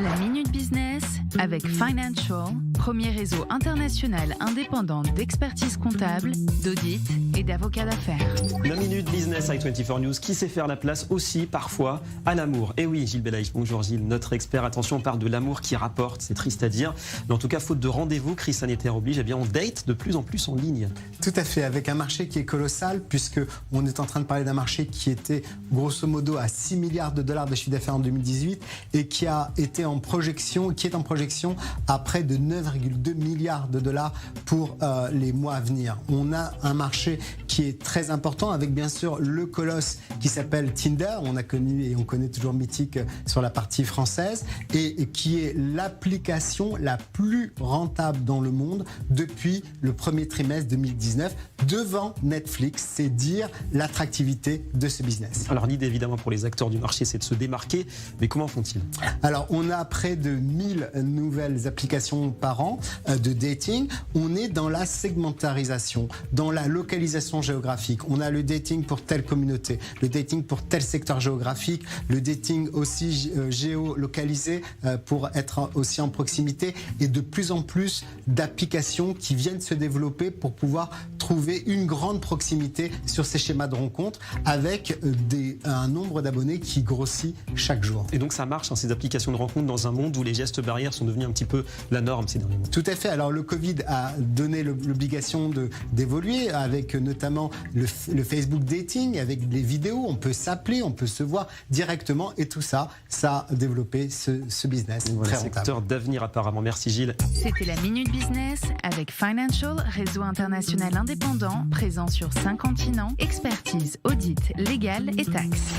La Minute Business avec Financial, premier réseau international indépendant d'expertise comptable, d'audit et d'avocats d'affaires. La Minute Business avec 24 News qui sait faire la place aussi parfois à l'amour. Et oui, Gilles Belaïch, bonjour Gilles, notre expert. Attention, on parle de l'amour qui rapporte, c'est triste à dire. Mais en tout cas, faute de rendez-vous, crise sanitaire oblige, eh bien on date de plus en plus en ligne. Tout à fait, avec un marché qui est colossal puisque on est en train de parler d'un marché qui était grosso modo à 6 milliards de dollars de chiffre d'affaires en 2018 et qui est en projection à près de 9,2 milliards de dollars pour les mois à venir. On a un marché qui est très important avec bien sûr le colosse qui s'appelle Tinder. On a connu et on connaît toujours Mythique sur la partie française et qui est l'application la plus rentable dans le monde depuis le premier trimestre 2019 devant Netflix. C'est dire l'attractivité de ce business. Alors l'idée évidemment pour les acteurs du marché, c'est de se démarquer. Mais comment font-ils ? Alors on a près de 1000 nouvelles applications par an de dating. On est dans la segmentarisation, dans la localisation géographique. On a le dating pour telle communauté, le dating pour tel secteur géographique, le dating aussi géolocalisé pour être aussi en proximité et de plus en plus d'applications qui viennent se développer pour pouvoir trouver une grande proximité sur ces schémas de rencontres avec un nombre d'abonnés qui grossit chaque jour. Et donc ça marche, ces applications de rencontres dans un monde où les gestes barrières sont devenus un petit peu la norme ces derniers mois. Tout à fait. Alors le Covid a donné l'obligation d'évoluer avec notamment le Facebook dating, avec les vidéos, on peut s'appeler, on peut se voir directement et tout ça, ça a développé ce business voilà, très rentable. Secteur d'avenir apparemment. Merci Gilles. C'était la Minute Business avec Financial, réseau international indépendant, présent sur 5 continents, expertise, audit, légal et taxes.